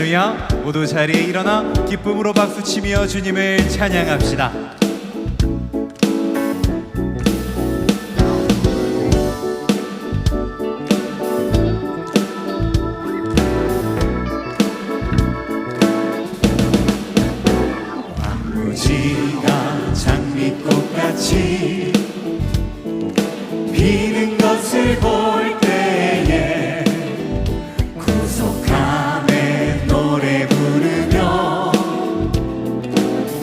할렐루야. 모두 자리에 일어나 기쁨으로 박수치며 주님을 찬양합시다. 아버지가 장미꽃같이 피는 것을 볼 때에 구속함에 노래 부르며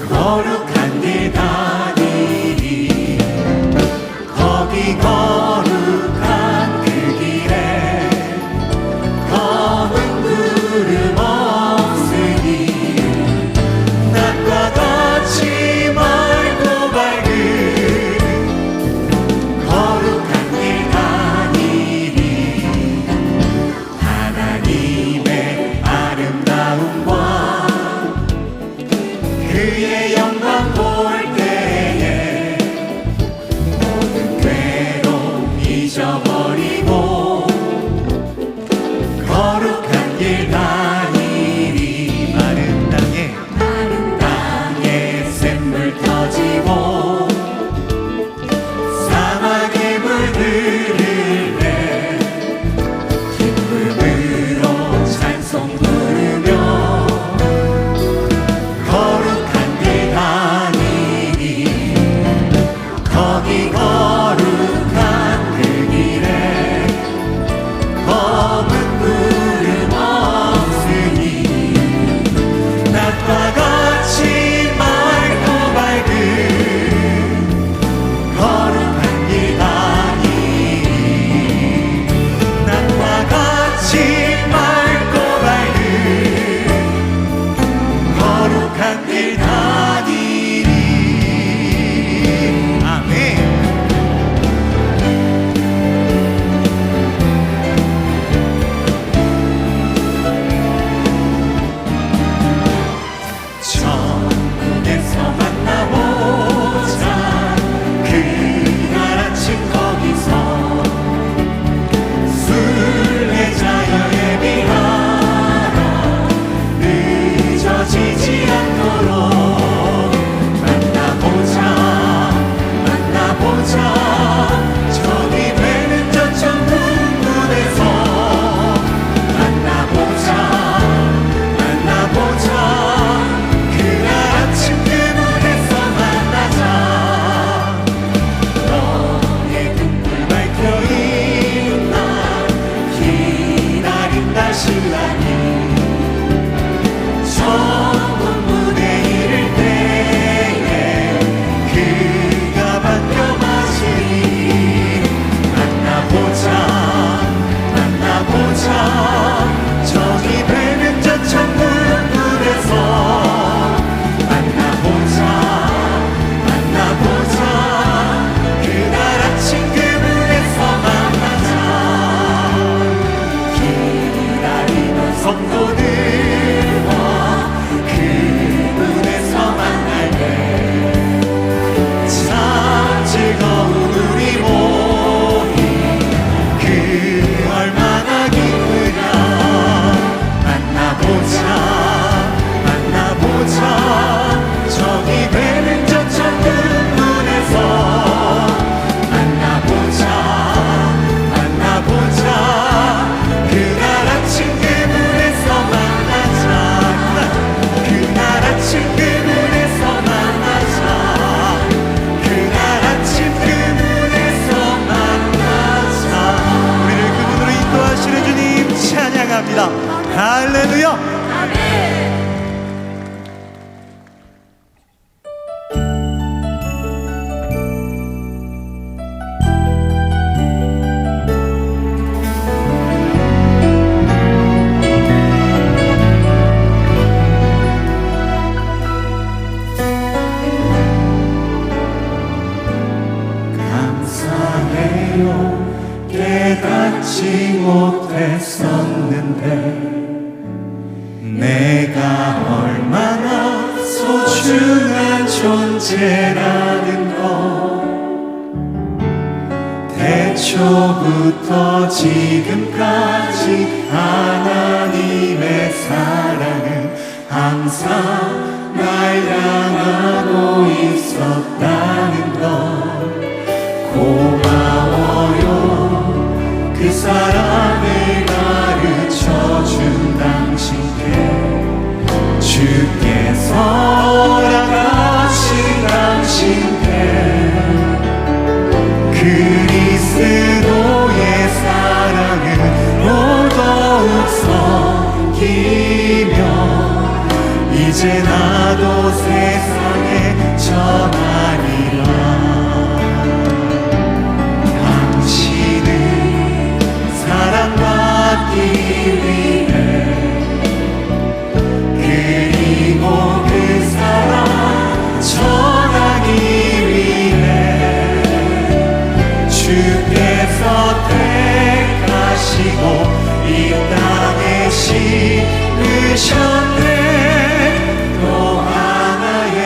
거룩한 길 다니리. 거기 거룩한 그 길에 검은 구름 없으니 낮과 같이 맑고 밝은 거룩한 길 다니리. 하나님의 아름다움과 그의 영광 볼 때에 모든 괴로움 잊어버리고 거룩한 길 다니리. 마른 땅에 샘물 터지고 사막의 물들을 때 기쁨으로 찬송 부르며 거룩한 길 다니리. 거기 거룩한 그 길에 검은 구름 없으니 낮과 같이 맑고 밝은 거룩한 길 다니리. 낮과 같이 맑고 밝은 거룩한 길 다니리. 아멘. 천국에서 만나보자. 그날 아침 거기서 순례자여 예비하라. 늦어지지 않도록 만나보자. 저기 되는 저 천국문에서 만나보자. 그날 아침 그물에서 만나자. 너의 등불 밝혀 있나 기다린다 신랑이. 천국문에 이를 때에 그가 바뀌어 마시니. 만나보자. 저기 되는 저 천국문에서 만나보자. 그날 아침 그물에서 만나자. 기다리는 성도들과 그물에서 만날 때 참 즐거운 우리 모임 그 얼마나 기쁘냐. 만나보자. 저기 되는 저 천국문에서 만나보자. 그날 아침 그물에서 만나자. 그날 아침 그물에서 만나자. 그날 아침 그물에서 만나자. 우리를 그분으로 인도하시는 주님 찬양합니다. 할렐루야. 감사해요. 깨닫지 못했었는데 내가 얼마나 소중한 존재라는 걸 대충 태초부터 지금까지 하나님의 사랑은 항상 날 향하고 있었다는 것 고마워요. 그 사랑을 가르쳐준 당신께 주께서 허락하신 당신께 그리스도의 사랑으로 더욱 섬기며 이제 나도 세상에 전하리라. 당신을 사랑받기 위해 그리고 그 사랑 전하기 위해 주께서 택하시고 이 땅에 심으셨네. 또 하나의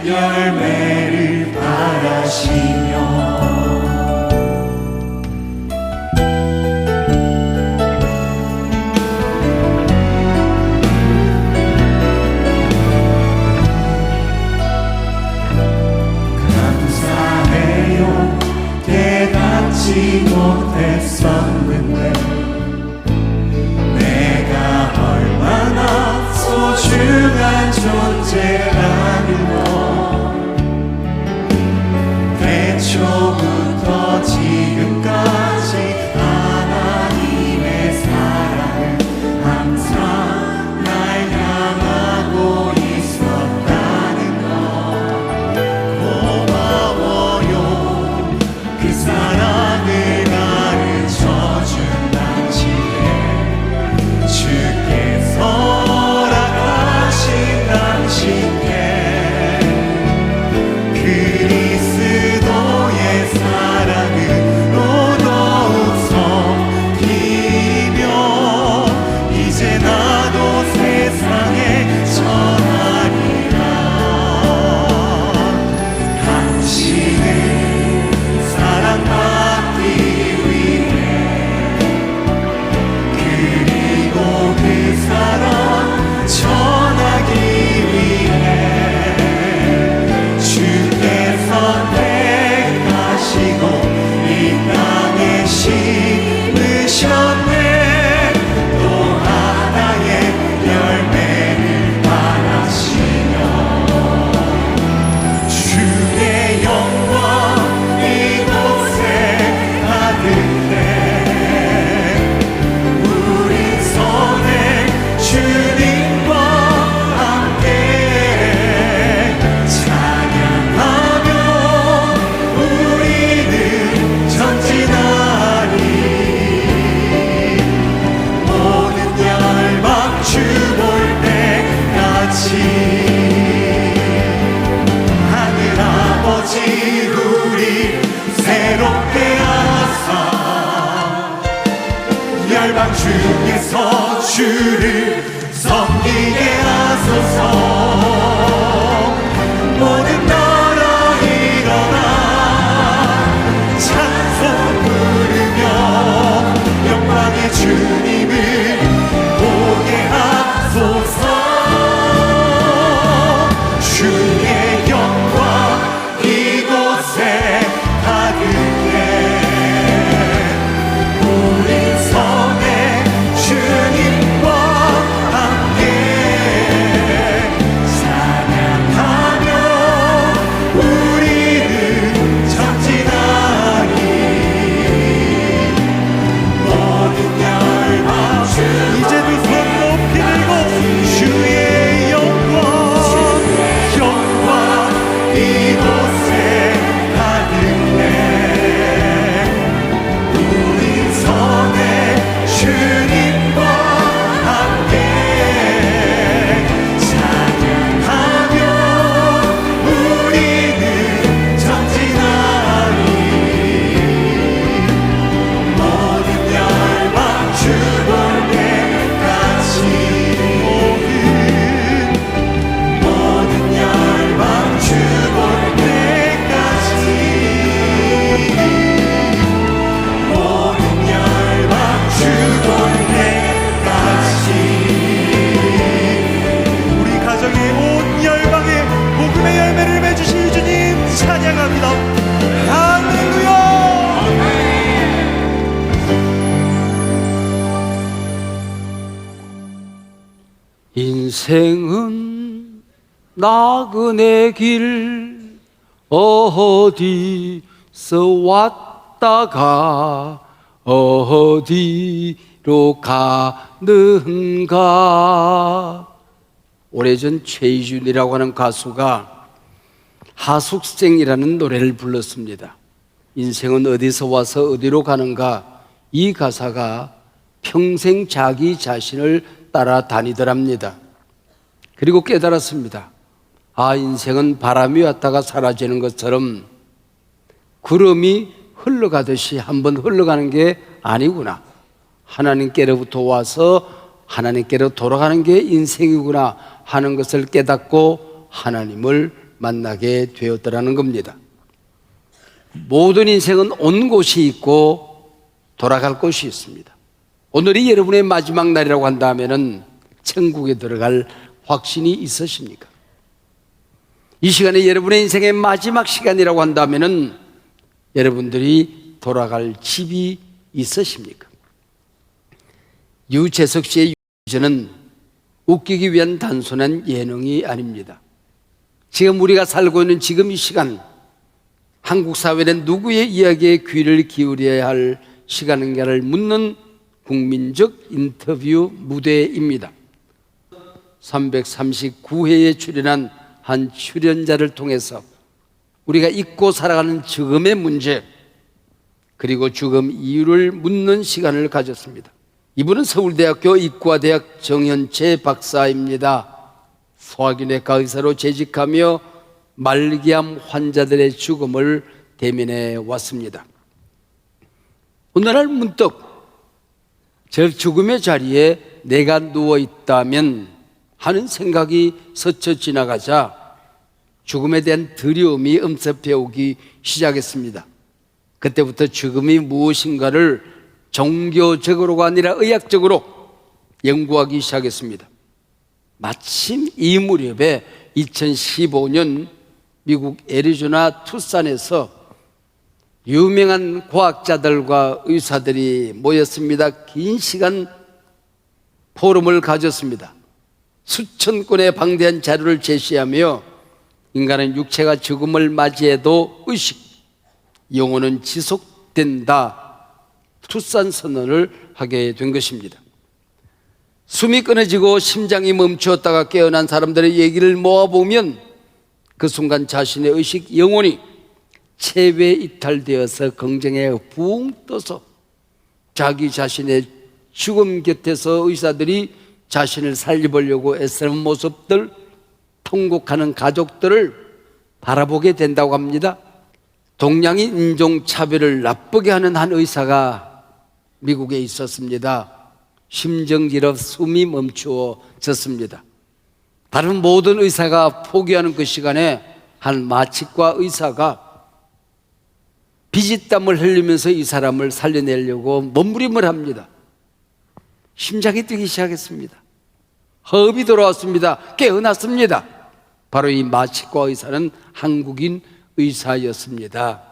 열매를 바라시며 인생은 나그네 길 어디서 왔다가 어디로 가는가. 오래전 최희준이라고 하는 가수가 하숙생이라는 노래를 불렀습니다. 인생은 어디서 와서 어디로 가는가. 이 가사가 평생 자기 자신을 따라다니더랍니다. 그리고 깨달았습니다. 아, 인생은 바람이 왔다가 사라지는 것처럼 구름이 흘러가듯이 한번 흘러가는 게 아니구나. 하나님께로부터 와서 하나님께로 돌아가는 게 인생이구나 하는 것을 깨닫고 하나님을 만나게 되었더라는 겁니다. 모든 인생은 온 곳이 있고 돌아갈 곳이 있습니다. 오늘이 여러분의 마지막 날이라고 한다면 천국에 들어갈 확신이 있으십니까? 이 시간에 여러분의 인생의 마지막 시간이라고 한다면 여러분들이 돌아갈 집이 있으십니까? 유재석 씨의 유저는 웃기기 위한 단순한 예능이 아닙니다. 지금 우리가 살고 있는 지금 이 시간, 한국 사회는 누구의 이야기에 귀를 기울여야 할 시간인가를 묻는 국민적 인터뷰 무대입니다. 339회에 출연한 한 출연자를 통해서 우리가 잊고 살아가는 죽음의 문제, 그리고 죽음 이유를 묻는 시간을 가졌습니다. 이분은 서울대학교 이과대학 정현채 박사입니다. 소화기내과 의사로 재직하며 말기암 환자들의 죽음을 대면해 왔습니다. 어느 날 문득 저 죽음의 자리에 내가 누워있다면 하는 생각이 스쳐 지나가자 죽음에 대한 두려움이 엄습해 오기 시작했습니다. 그때부터 죽음이 무엇인가를 종교적으로가 아니라 의학적으로 연구하기 시작했습니다. 마침 이 무렵에 2015년 미국 애리조나 투싼에서 유명한 과학자들과 의사들이 모였습니다. 긴 시간 포럼을 가졌습니다. 수천 건의 방대한 자료를 제시하며 인간은 육체가 죽음을 맞이해도 의식, 영혼은 지속된다, 투싼 선언을 하게 된 것입니다. 숨이 끊어지고 심장이 멈추었다가 깨어난 사람들의 얘기를 모아보면 그 순간 자신의 의식, 영혼이 체외 이탈되어서 긍정에 붕 떠서 자기 자신의 죽음 곁에서 의사들이 자신을 살려보려고 애쓰는 모습들, 통곡하는 가족들을 바라보게 된다고 합니다. 동양인 인종차별을 나쁘게 하는 한 의사가 미국에 있었습니다. 심정지럽 숨이 멈추어졌습니다. 다른 모든 의사가 포기하는 그 시간에 한 마취과 의사가 피지땀을 흘리면서 이 사람을 살려내려고 몸부림을 합니다. 심장이 뛰기 시작했습니다. 호흡이 돌아왔습니다. 깨어났습니다. 바로 이 마취과 의사는 한국인 의사였습니다.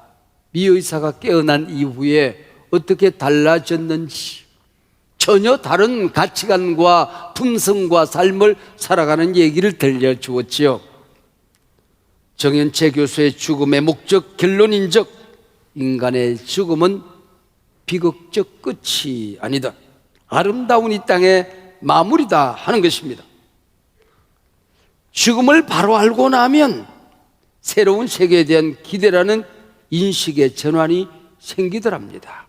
이 의사가 깨어난 이후에 어떻게 달라졌는지, 전혀 다른 가치관과 품성과 삶을 살아가는 얘기를 들려주었지요. 정현채 교수의 죽음의 목적, 결론인적 인간의 죽음은 비극적 끝이 아니다, 아름다운 이 땅의 마무리다 하는 것입니다. 죽음을 바로 알고 나면 새로운 세계에 대한 기대라는 인식의 전환이 생기더랍니다.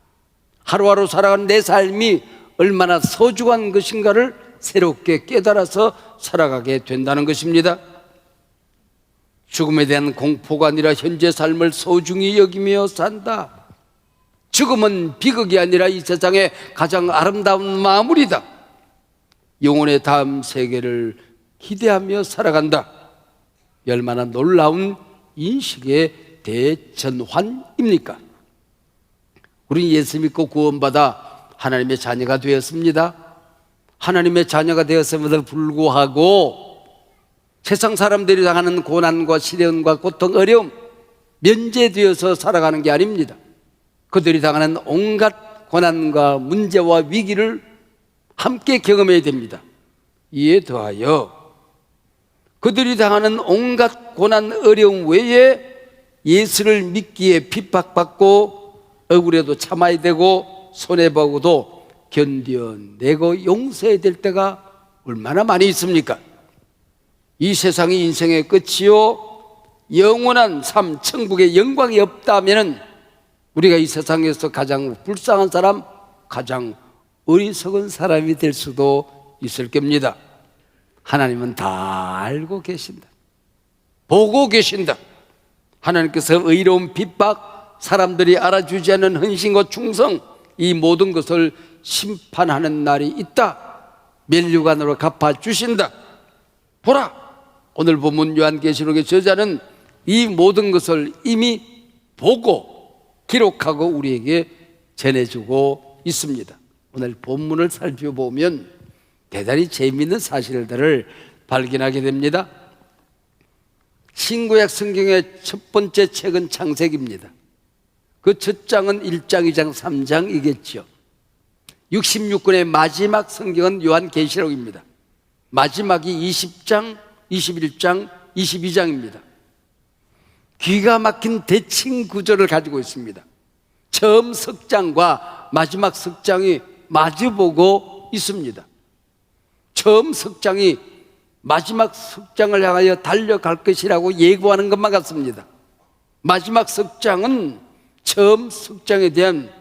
하루하루 살아가는 내 삶이 얼마나 소중한 것인가를 새롭게 깨달아서 살아가게 된다는 것입니다. 죽음에 대한 공포가 아니라 현재 삶을 소중히 여기며 산다. 죽음은 비극이 아니라 이 세상의 가장 아름다운 마무리다. 영혼의 다음 세계를 기대하며 살아간다. 얼마나 놀라운 인식의 대전환입니까? 우리 예수 믿고 구원받아 하나님의 자녀가 되었습니다. 하나님의 자녀가 되었음에도 불구하고 세상 사람들이 당하는 고난과 시련과 고통, 어려움 면제되어서 살아가는 게 아닙니다. 그들이 당하는 온갖 고난과 문제와 위기를 함께 경험해야 됩니다. 이에 더하여 그들이 당하는 온갖 고난 어려움 외에 예수를 믿기에 핍박받고 억울해도 참아야 되고 손해보고도 견뎌내고 용서해야 될 때가 얼마나 많이 있습니까? 이 세상이 인생의 끝이요 영원한 삶 천국의 영광이 없다면 우리가 이 세상에서 가장 불쌍한 사람, 가장 어리석은 사람이 될 수도 있을 겁니다. 하나님은 다 알고 계신다. 보고 계신다. 하나님께서 의로운 핍박, 사람들이 알아주지 않는 헌신과 충성, 이 모든 것을 심판하는 날이 있다. 면류관으로 갚아주신다. 보라, 오늘 본문 요한계시록의 저자는 이 모든 것을 이미 보고 기록하고 우리에게 전해주고 있습니다. 오늘 본문을 살펴보면 대단히 재미있는 사실들을 발견하게 됩니다. 신구약 성경의 첫 번째 책은 창세기입니다. 그 첫 장은 1장, 2장, 3장이겠죠. 66권의 마지막 성경은 요한계시록입니다. 마지막이 20장, 21장, 22장입니다. 기가 막힌 대칭 구조를 가지고 있습니다. 처음 석장과 마지막 석장이 마주보고 있습니다. 처음 석장이 마지막 석장을 향하여 달려갈 것이라고 예고하는 것만 같습니다. 마지막 석장은 처음 석장에 대한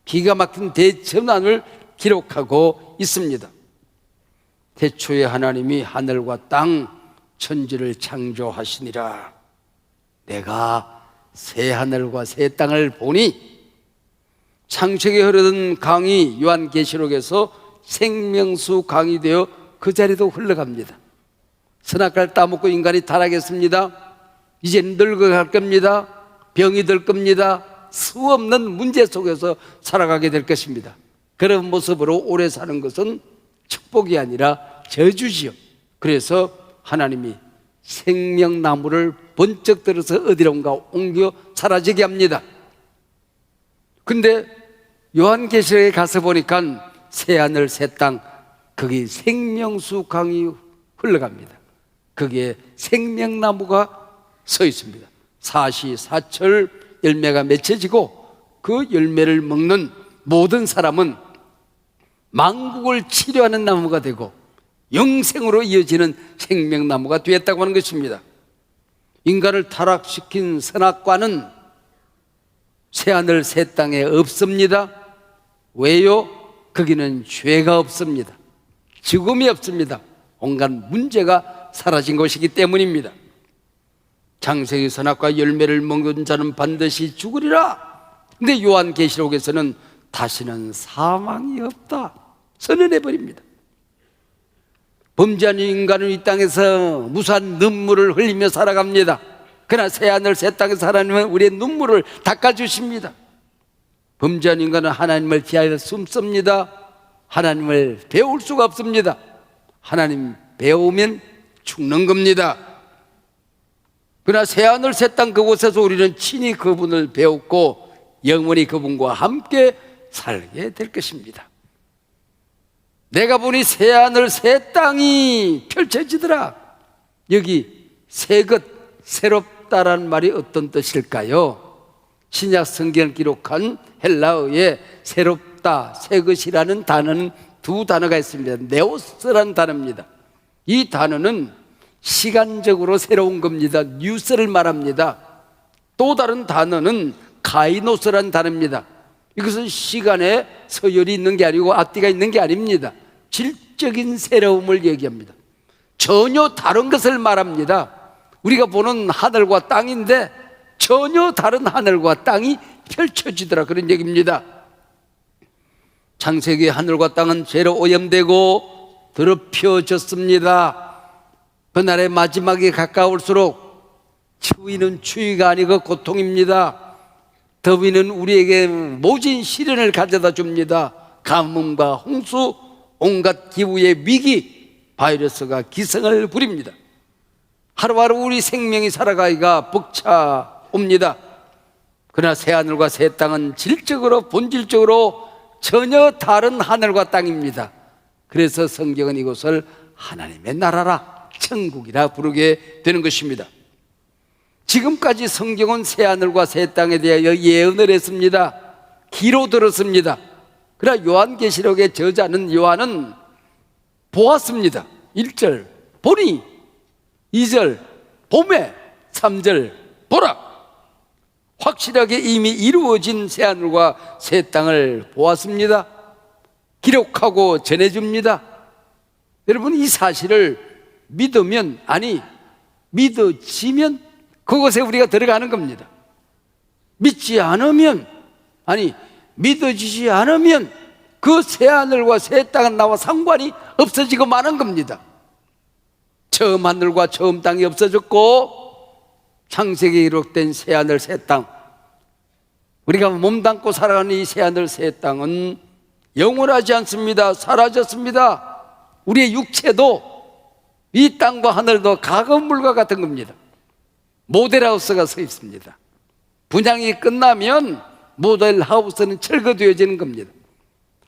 기가 막힌 대전환을 기록하고 있습니다. 태초에 하나님이 하늘과 땅 천지를 창조하시니라. 내가 새 하늘과 새 땅을 보니, 창세기에 흐르던 강이 요한계시록에서 생명수 강이 되어 그 자리도 흘러갑니다. 선악과를 따먹고 인간이 타락했습니다. 이제는 늙어갈 겁니다. 병이 들 겁니다. 수없는 문제 속에서 살아가게 될 것입니다. 그런 모습으로 오래 사는 것은 축복이 아니라 저주지요. 그래서 하나님이 생명나무를 번쩍 들어서 어디론가 옮겨 사라지게 합니다. 근데 요한계시록에 가서 보니까 새하늘 새 땅, 거기 생명수 강이 흘러갑니다. 거기에 생명나무가 서 있습니다. 사시사철 열매가 맺혀지고 그 열매를 먹는 모든 사람은 만국을 치료하는 나무가 되고 영생으로 이어지는 생명나무가 되었다고 하는 것입니다. 인간을 타락시킨 선악과는 새하늘 새 땅에 없습니다. 왜요? 거기는 죄가 없습니다. 죽음이 없습니다. 온갖 문제가 사라진 것이기 때문입니다. 창세기 선악과 열매를 먹는 자는 반드시 죽으리라. 근데 요한계시록에서는 다시는 사망이 없다 선언해버립니다. 범죄한 인간은 이 땅에서 무수한 눈물을 흘리며 살아갑니다. 그러나 새하늘 새 땅에서 하나님은 우리의 눈물을 닦아주십니다. 범죄한 인간은 하나님을 피하여 숨습니다. 하나님을 배울 수가 없습니다. 하나님 배우면 죽는 겁니다. 그러나 새하늘 새 땅 그곳에서 우리는 친히 그분을 배웠고 영원히 그분과 함께 살게 될 것입니다. 내가 보니 새하늘 새 땅이 펼쳐지더라. 여기 새것, 새롭다라는 말이 어떤 뜻일까요? 신약 성경을 기록한 헬라어에 새롭다, 새것이라는 단어는 두 단어가 있습니다. 네오스라는 단어입니다. 이 단어는 시간적으로 새로운 겁니다. 뉴스를 말합니다. 또 다른 단어는 카이노스라는 단어입니다. 이것은 시간에 서열이 있는 게 아니고 앞뒤가 있는 게 아닙니다. 질적인 새로움을 얘기합니다. 전혀 다른 것을 말합니다. 우리가 보는 하늘과 땅인데 전혀 다른 하늘과 땅이 펼쳐지더라, 그런 얘기입니다. 창세기 하늘과 땅은 죄로 오염되고 더럽혀졌습니다. 그날의 마지막이 가까울수록 추위는 추위가 아니고 고통입니다. 더위는 우리에게 모진 시련을 가져다 줍니다. 가뭄과 홍수, 온갖 기후의 위기, 바이러스가 기승을 부립니다. 하루하루 우리 생명이 살아가기가 벅차옵니다. 그러나 새하늘과 새 땅은 질적으로 본질적으로 전혀 다른 하늘과 땅입니다. 그래서 성경은 이곳을 하나님의 나라라, 천국이라 부르게 되는 것입니다. 지금까지 성경은 새하늘과 새 땅에 대하여 예언을 했습니다. 귀로 들었습니다. 그러나 요한계시록의 저자는 요한은 보았습니다. 1절 보니, 2절 봄에, 3절 보라. 확실하게 이미 이루어진 새하늘과 새 땅을 보았습니다. 기록하고 전해줍니다. 여러분, 이 사실을 믿으면, 아니 믿어지면 그곳에 우리가 들어가는 겁니다. 믿지 않으면, 아니 믿어지지 않으면 그 새하늘과 새 땅은 나와 상관이 없어지고 마는 겁니다. 처음 하늘과 처음 땅이 없어졌고 창세기에 기록된 새하늘 새 땅, 우리가 몸담고 살아가는 이 새하늘 새 땅은 영원하지 않습니다. 사라졌습니다. 우리의 육체도 이 땅과 하늘도 가건물과 같은 겁니다. 모델하우스가 서 있습니다. 분양이 끝나면 모델하우스는 철거되어지는 겁니다.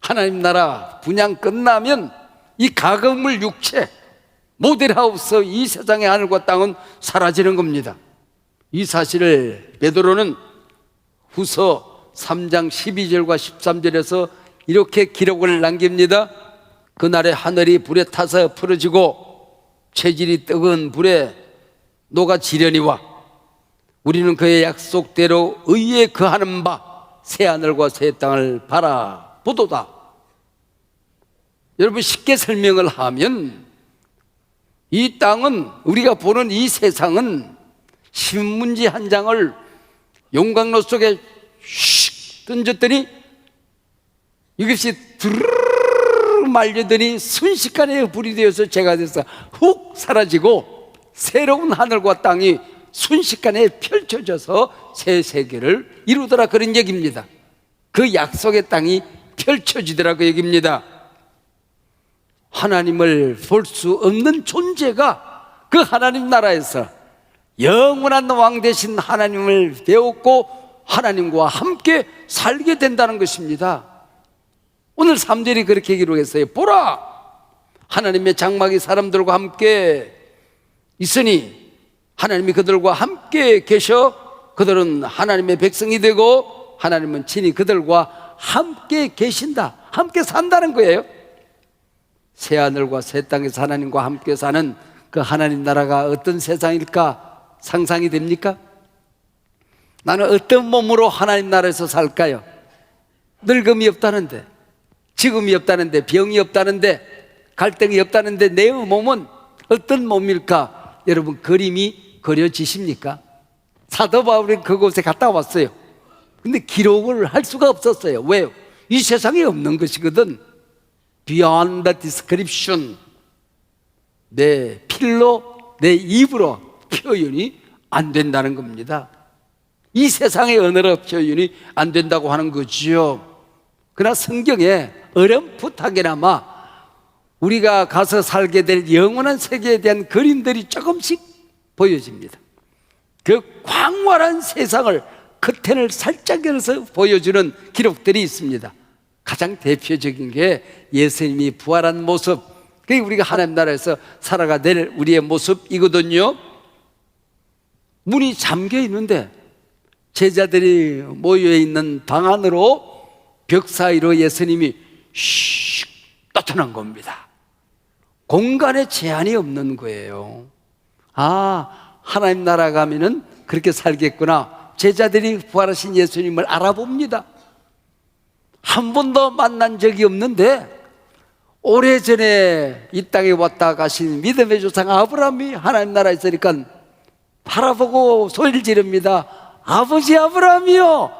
하나님 나라 분양 끝나면 이 가건물 육체, 모델하우스, 이 세상의 하늘과 땅은 사라지는 겁니다. 이 사실을 베드로는 후서 3장 12절과 13절에서 이렇게 기록을 남깁니다. 그날에 하늘이 불에 타서 풀어지고 체질이 뜨거운 불에 녹아 지려니와 우리는 그의 약속대로 의에 거하는 바 새하늘과 새 땅을 바라보도다. 여러분, 쉽게 설명을 하면 이 땅은, 우리가 보는 이 세상은 신문지 한 장을 용광로 속에 슉 던졌더니 이것이 드르르 말려더니 순식간에 불이 되어서 재가 돼서 훅 사라지고 새로운 하늘과 땅이 순식간에 펼쳐져서 새 세계를 이루더라, 그런 얘기입니다. 그 약속의 땅이 펼쳐지더라, 그 얘기입니다. 하나님을 볼 수 없는 존재가 그 하나님 나라에서 영원한 왕 되신 하나님을 배웠고 하나님과 함께 살게 된다는 것입니다. 오늘 3절이 그렇게 기록했어요. 보라, 하나님의 장막이 사람들과 함께 있으니 하나님이 그들과 함께 계셔 그들은 하나님의 백성이 되고 하나님은 친히 그들과 함께 계신다, 함께 산다는 거예요. 새하늘과 새 땅에서 하나님과 함께 사는 그 하나님 나라가 어떤 세상일까 상상이 됩니까? 나는 어떤 몸으로 하나님 나라에서 살까요? 늙음이 없다는데, 지금이 없다는데, 병이 없다는데, 갈등이 없다는데 내 몸은 어떤 몸일까? 여러분, 그림이 그려지십니까? 사도 바울이 그곳에 갔다 왔어요. 근데 기록을 할 수가 없었어요. 왜요? 이 세상에 없는 것이거든. Beyond the description. 내 필로, 내 입으로 표현이 안 된다는 겁니다. 이 세상의 언어로 표현이 안 된다고 하는 거지요. 그러나 성경에 어렴풋하게나마 우리가 가서 살게 될 영원한 세계에 대한 그림들이 조금씩 보여집니다. 그 광활한 세상을 커튼을 살짝 열어서 보여주는 기록들이 있습니다. 가장 대표적인 게 예수님이 부활한 모습, 그게 우리가 하나님 나라에서 살아가 될 우리의 모습이거든요. 문이 잠겨 있는데 제자들이 모여 있는 방 안으로 벽 사이로 예수님이 슉 나타난 겁니다. 공간에 제한이 없는 거예요. 아, 하나님 나라 가면은 그렇게 살겠구나. 제자들이 부활하신 예수님을 알아봅니다. 한 번도 만난 적이 없는데 오래전에 이 땅에 왔다 가신 믿음의 조상 아브라함이 하나님 나라에 있으니까 바라보고 소리를 지릅니다. 아버지 아브라함이요.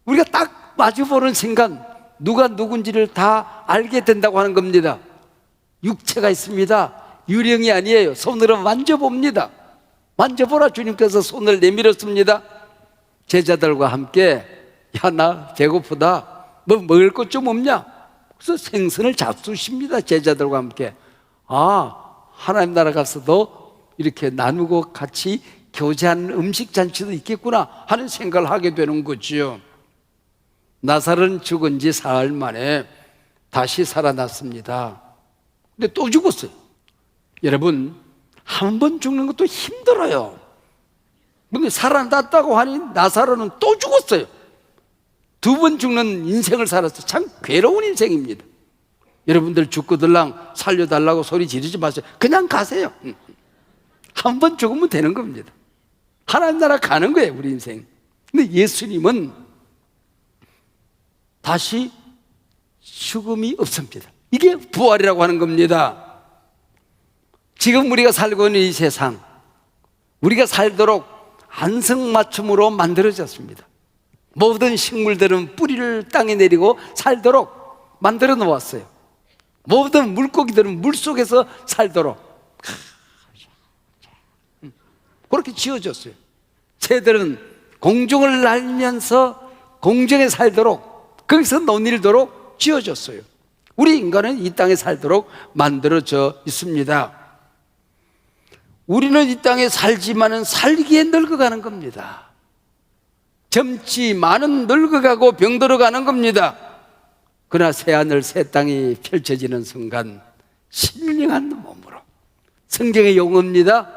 우리가 딱 마주보는 순간 누가 누군지를 다 알게 된다고 하는 겁니다. 육체가 있습니다. 유령이 아니에요. 손으로 만져봅니다. 만져보라, 주님께서 손을 내밀었습니다. 제자들과 함께, 야, 나 배고프다, 뭐 먹을 것 좀 없냐? 그래서 생선을 잡수십니다. 제자들과 함께. 아, 하나님 나라 가서도 이렇게 나누고 같이 교제하는 음식 잔치도 있겠구나 하는 생각을 하게 되는 거죠. 나사로는 죽은 지 사흘 만에 다시 살아났습니다. 근데 또 죽었어요. 여러분, 한 번 죽는 것도 힘들어요. 근데 살아났다고 하니 나사로는 또 죽었어요. 두 번 죽는 인생을 살았어요. 참 괴로운 인생입니다. 여러분들 죽고들랑 살려달라고 소리 지르지 마세요. 그냥 가세요. 한 번 죽으면 되는 겁니다. 하나님 나라 가는 거예요, 우리 인생. 근데 예수님은 다시 죽음이 없습니다. 이게 부활이라고 하는 겁니다. 지금 우리가 살고 있는 이 세상, 우리가 살도록 안성맞춤으로 만들어졌습니다. 모든 식물들은 뿌리를 땅에 내리고 살도록 만들어 놓았어요. 모든 물고기들은 물속에서 살도록 그렇게 지어졌어요. 새들은 공중을 날면서 공중에 살도록, 거기서 논일도록 지어졌어요. 우리 인간은 이 땅에 살도록 만들어져 있습니다. 우리는 이 땅에 살지만은 살기에 늙어가는 겁니다. 젊지 많은 늙어가고 병들어가는 겁니다. 그러나 새하늘 새 땅이 펼쳐지는 순간 신령한 몸으로, 성경의 용어입니다.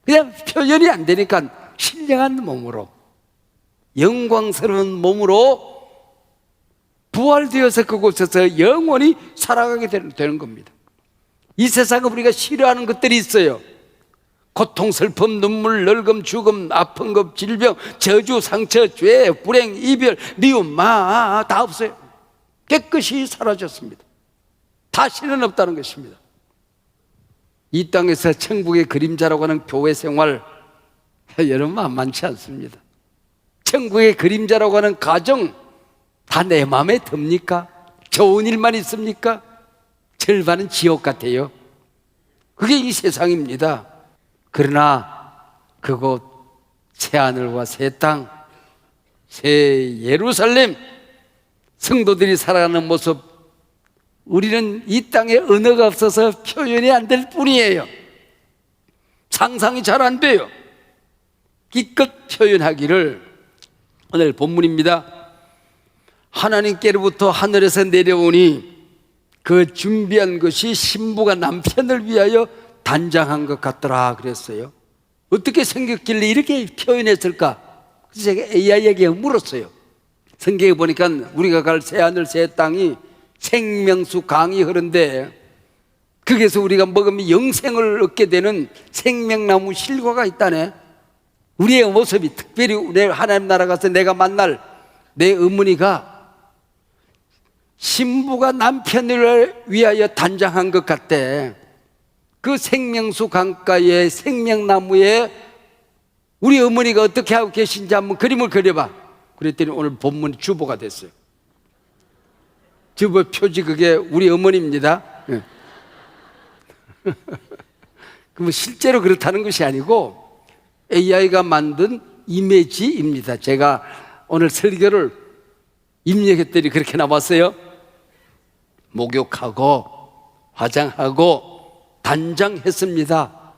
그냥 표현이 안 되니까 신령한 몸으로, 영광스러운 몸으로 부활되어서 그곳에서 영원히 살아가게 되는 겁니다. 이 세상에 우리가 싫어하는 것들이 있어요. 고통, 슬픔, 눈물, 늙음, 죽음, 아픈 것, 질병, 저주, 상처, 죄, 불행, 이별, 미움, 다 없어요. 깨끗이 사라졌습니다. 다시는 없다는 것입니다. 이 땅에서 천국의 그림자라고 하는 교회 생활, 여러분 만만치 않습니다. 천국의 그림자라고 하는 가정, 다 내 마음에 듭니까? 좋은 일만 있습니까? 절반은 지옥 같아요. 그게 이 세상입니다. 그러나 그곳 새하늘과 새 땅, 새 예루살렘, 성도들이 살아가는 모습, 우리는 이 땅에 언어가 없어서 표현이 안 될 뿐이에요. 상상이 잘 안 돼요. 기껏 표현하기를, 오늘 본문입니다. 하나님께로부터 하늘에서 내려오니 그 준비한 것이 신부가 남편을 위하여 단장한 것 같더라 그랬어요. 어떻게 생겼길래 이렇게 표현했을까? 그래서 제가 AI에게 물었어요. 성경에 보니까 우리가 갈 새하늘 새 땅이 생명수 강이 흐른데, 거기에서 우리가 먹으면 영생을 얻게 되는 생명나무 실과가 있다네. 우리의 모습이, 특별히 내 하나님 나라 가서 내가 만날 내 어머니가 신부가 남편을 위하여 단장한 것 같대. 그 생명수 강가의 생명나무에 우리 어머니가 어떻게 하고 계신지 한번 그림을 그려봐. 그랬더니 오늘 본문 주보가 됐어요. 주보 표지, 그게 우리 어머니입니다. 그럼 실제로 그렇다는 것이 아니고 AI가 만든 이미지입니다. 제가 오늘 설교를 입력했더니 그렇게 나왔어요. 목욕하고 화장하고 단장했습니다.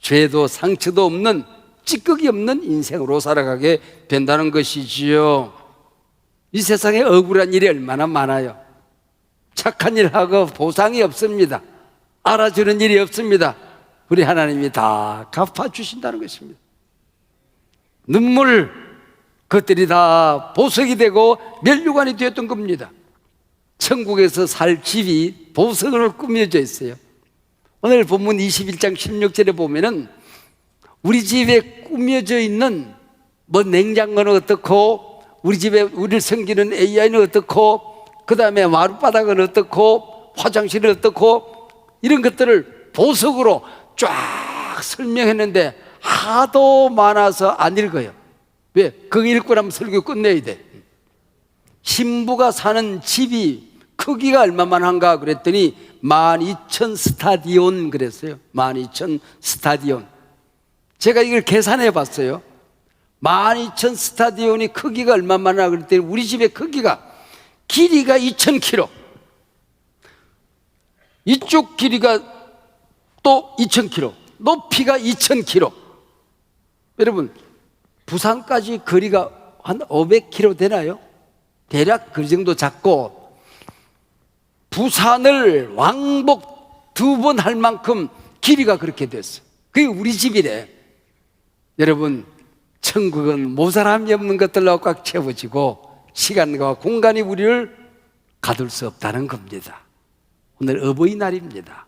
죄도 상처도 없는, 찌꺼기 없는 인생으로 살아가게 된다는 것이지요. 이 세상에 억울한 일이 얼마나 많아요. 착한 일하고 보상이 없습니다. 알아주는 일이 없습니다. 우리 하나님이 다 갚아주신다는 것입니다. 눈물, 그것들이 다 보석이 되고 면류관이 되었던 겁니다. 천국에서 살 집이 보석으로 꾸며져 있어요. 오늘 본문 21장 16절에 보면은 우리 집에 꾸며져 있는 뭐 냉장고는 어떻고, 우리 집에 우리를 섬기는 AI는 어떻고, 그 다음에 마룻바닥은 어떻고, 화장실은 어떻고, 이런 것들을 보석으로 쫙 설명했는데 하도 많아서 안 읽어요. 왜? 그거 읽고 나면 설교 끝내야 돼. 신부가 사는 집이 크기가 얼마만 한가 그랬더니 12,000 스타디온 그랬어요. 12,000 스타디온. 제가 이걸 계산해 봤어요. 12,000 스타디온이 크기가 얼마만 하나 그랬더니 우리 집의 크기가, 길이가 2,000km, 이쪽 길이가 또 2,000km, 높이가 2,000km. 여러분, 부산까지 거리가 한 500km 되나요? 대략 그 정도 작고, 부산을 왕복 2번 할 만큼 길이가 그렇게 됐어. 그게 우리 집이래. 여러분, 천국은 모자람이 없는 것들로 꽉 채워지고 시간과 공간이 우리를 가둘 수 없다는 겁니다. 오늘 어버이날입니다.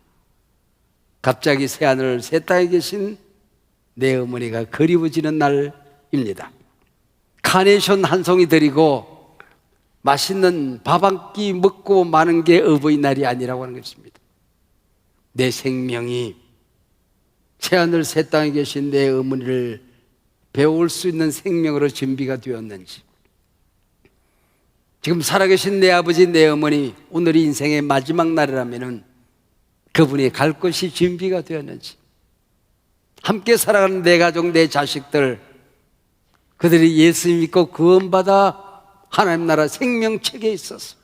갑자기 새하늘 새 땅에 계신 내 어머니가 그리워지는 날입니다. 카네이션 한 송이 드리고 맛있는 밥 한 끼 먹고 마는 게 어버이날이 아니라고 하는 것입니다. 내 생명이 새하늘 새 땅에 계신 내 어머니를 배울 수 있는 생명으로 준비가 되었는지, 지금 살아계신 내 아버지 내 어머니 오늘이 인생의 마지막 날이라면 그분이 갈 곳이 준비가 되었는지, 함께 살아가는 내 가족 내 자식들 그들이 예수 믿고 구원받아 하나님 나라 생명책에 있어서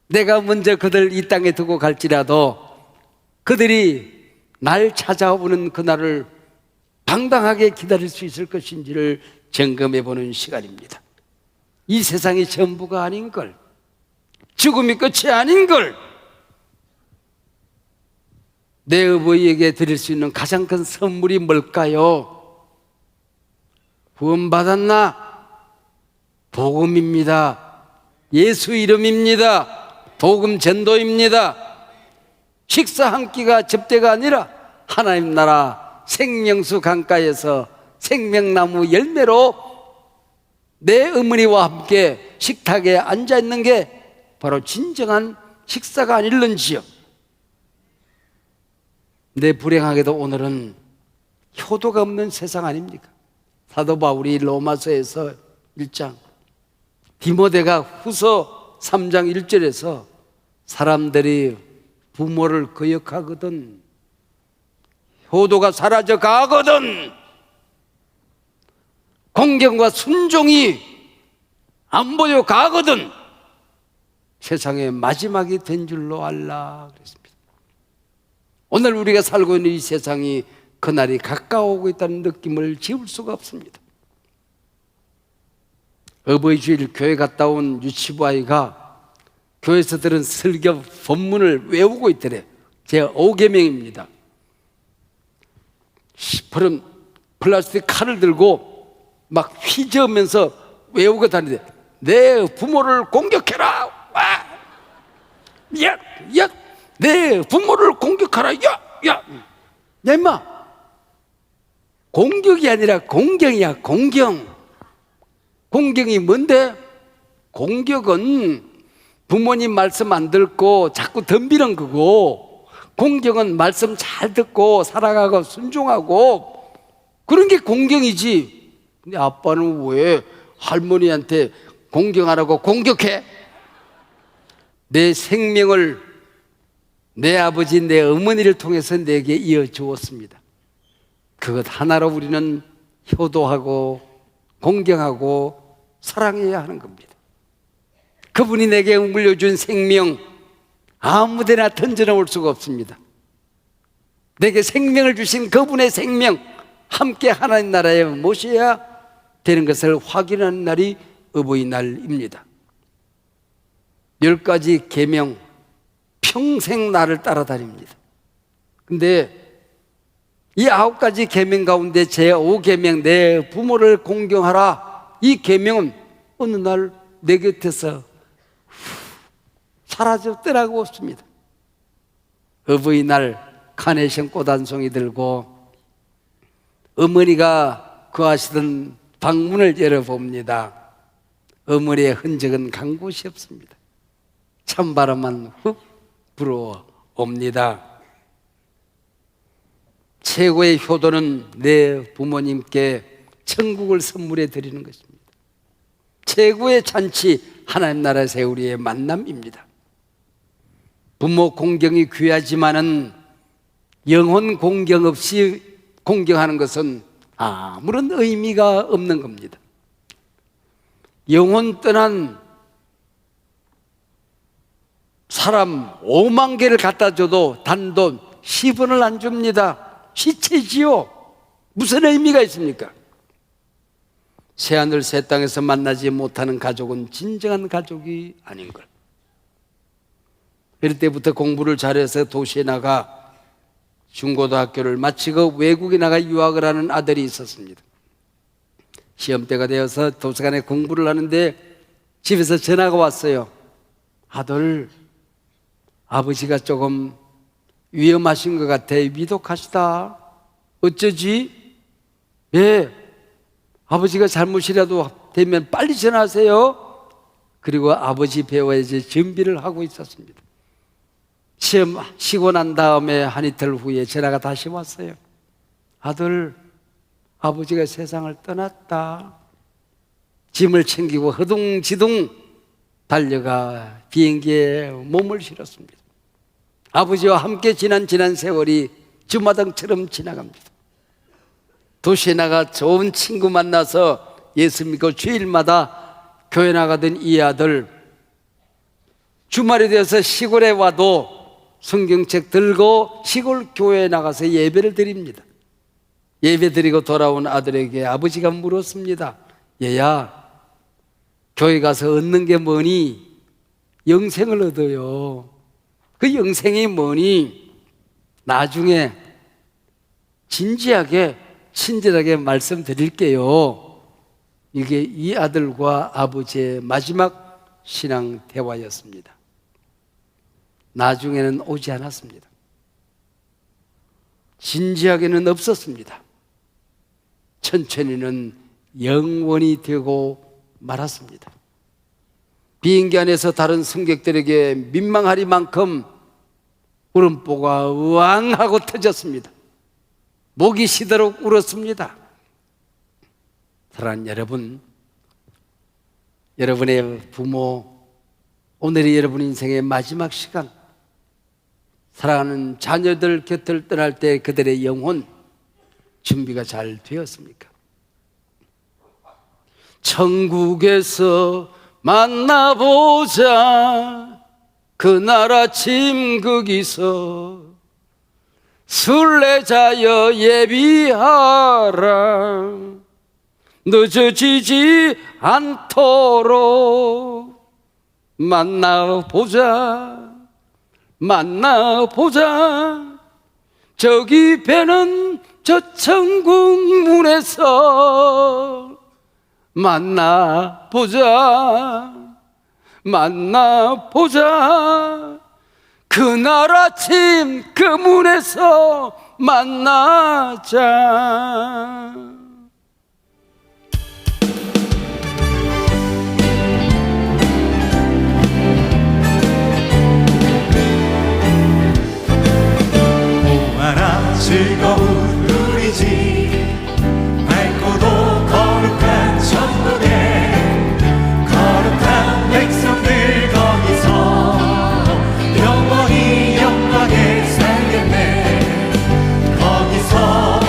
내가 먼저 그들 이 땅에 두고 갈지라도 그들이 날 찾아오는 그날을 당당하게 기다릴 수 있을 것인지를 점검해 보는 시간입니다. 이 세상이 전부가 아닌 걸, 죽음이 끝이 아닌 걸, 내 어버이에게 드릴 수 있는 가장 큰 선물이 뭘까요? 구원받았나? 복음입니다. 예수 이름입니다. 복음 전도입니다. 식사 한 끼가 접대가 아니라 하나님 나라 생명수 강가에서 생명나무 열매로 내 어머니와 함께 식탁에 앉아 있는 게 바로 진정한 식사가 아닐런지요. 내 불행하게도 오늘은 효도가 없는 세상 아닙니까? 사도 바울이 로마서에서 1장 디모데가 후서 3장 1절에서 사람들이 부모를 거역하거든, 효도가 사라져 가거든, 공경과 순종이 안 보여 가거든 세상의 마지막이 된 줄로 알라 그랬습니다. 오늘 우리가 살고 있는 이 세상이 그날이 가까워오고 있다는 느낌을 지울 수가 없습니다. 어버이 주일 교회 갔다 온 유치부 아이가 교회에서 들은 설교 본문을 외우고 있더래. 제 5계명입니다. 시퍼런 플라스틱 칼을 들고 막 휘저으면서 외우고 다니는데, 내 부모를 공격해라. 와! 야! 야! 내 부모를 공격하라. 야! 야! 야 임마! 공격이 아니라 공경이야. 공경. 공경이 뭔데? 공격은 부모님 말씀 안 듣고 자꾸 덤비는 거고, 공경은 말씀 잘 듣고 살아가고 순종하고 그런 게 공경이지. 근데 아빠는 왜 할머니한테 공경하라고 공격해? 내 생명을 내 아버지 내 어머니를 통해서 내게 이어주었습니다. 그것 하나로 우리는 효도하고 공경하고 사랑해야 하는 겁니다. 그분이 내게 물려준 생명 아무데나 던져놓을 수가 없습니다. 내게 생명을 주신 그분의 생명 함께 하나님 나라에 모셔야 되는 것을 확인하는 날이 어버이날입니다. 10가지 계명 평생 나를 따라다닙니다. 근데 이 9가지 계명 가운데 제 5계명 내 부모를 공경하라, 이 계명은 어느 날 내 곁에서 사라졌더라고 없습니다. 어버이날 카네이션 꽃 한 송이 들고 어머니가 구하시던 방문을 열어봅니다. 어머니의 흔적은 간 곳이 없습니다. 찬바람만 훅 불어옵니다. 최고의 효도는 내 부모님께 천국을 선물해 드리는 것입니다. 최고의 잔치 하나님 나라에서의 우리의 만남입니다. 부모 공경이 귀하지만은 영혼 공경 없이 공경하는 것은 아무런 의미가 없는 겁니다. 영혼 떠난 사람 5만 개를 갖다 줘도 단돈 10원을 안 줍니다. 시체지요. 무슨 의미가 있습니까? 새하늘 새 땅에서 만나지 못하는 가족은 진정한 가족이 아닌 걸. 이럴 때부터 공부를 잘해서 도시에 나가 중고등학교를 마치고 외국에 나가 유학을 하는 아들이 있었습니다. 시험 때가 되어서 도서관에 공부를 하는데 집에서 전화가 왔어요. 아들, 아버지가 조금 위험하신 것 같아. 위독하시다. 어쩌지? 예, 아버지가 잘못이라도 되면 빨리 전화하세요. 그리고 아버지 배워야지 준비를 하고 있었습니다. 시험 쉬고 난 다음에 한 이틀 후에 전화가 다시 왔어요. 아들, 아버지가 세상을 떠났다. 짐을 챙기고 허둥지둥 달려가 비행기에 몸을 실었습니다. 아버지와 함께 지난 세월이 주마등처럼 지나갑니다. 도시에 나가 좋은 친구 만나서 예수 믿고 주일마다 교회 나가던 이 아들, 주말이 되어서 시골에 와도 성경책 들고 시골 교회에 나가서 예배를 드립니다. 예배 드리고 돌아온 아들에게 아버지가 물었습니다. 얘야, 교회 가서 얻는 게 뭐니? 영생을 얻어요. 그 영생이 뭐니? 나중에 진지하게 친절하게 말씀드릴게요. 이게 이 아들과 아버지의 마지막 신앙 대화였습니다. 나중에는 오지 않았습니다. 진지하게는 없었습니다. 천천히는 영원히 되고 말았습니다. 비행기 안에서 다른 승객들에게 민망하리만큼 울음보가 우왕 하고 터졌습니다. 목이 쉬도록 울었습니다. 사랑하는 여러분, 여러분의 부모, 오늘이 여러분 인생의 마지막 시간, 사랑하는 자녀들 곁을 떠날 때 그들의 영혼 준비가 잘 되었습니까? 천국에서 만나보자. 그날 아침 거기서 순례자여 예비하라. 늦어지지 않도록 만나보자. 만나보자. 저기 배는 저 천국 문에서 만나보자. 만나보자. 그날 아침 그 문에서 만나자. 보아라 즐거운 우리 집 밝고도 거룩한 천국에 거룩한 백성들 거기서 영원히 영광에 살겠네. 거기서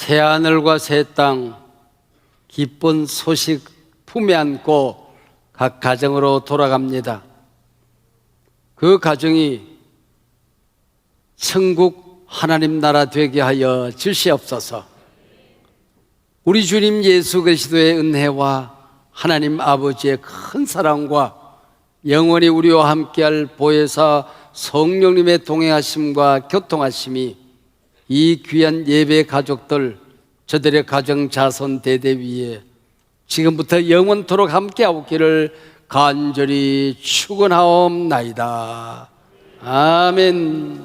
새 하늘과 새 땅 기쁜 소식 품에 안고 각 가정으로 돌아갑니다. 그 가정이 천국 하나님 나라 되게 하여 주시옵소서. 우리 주님 예수 그리스도의 은혜와 하나님 아버지의 큰 사랑과 영원히 우리와 함께할 보혜사 성령님의 동행하심과 교통하심이 이 귀한 예배 가족들, 저들의 가정 자손 대대 위에 지금부터 영원토록 함께하옵기를 간절히 축원하옵나이다. 아멘.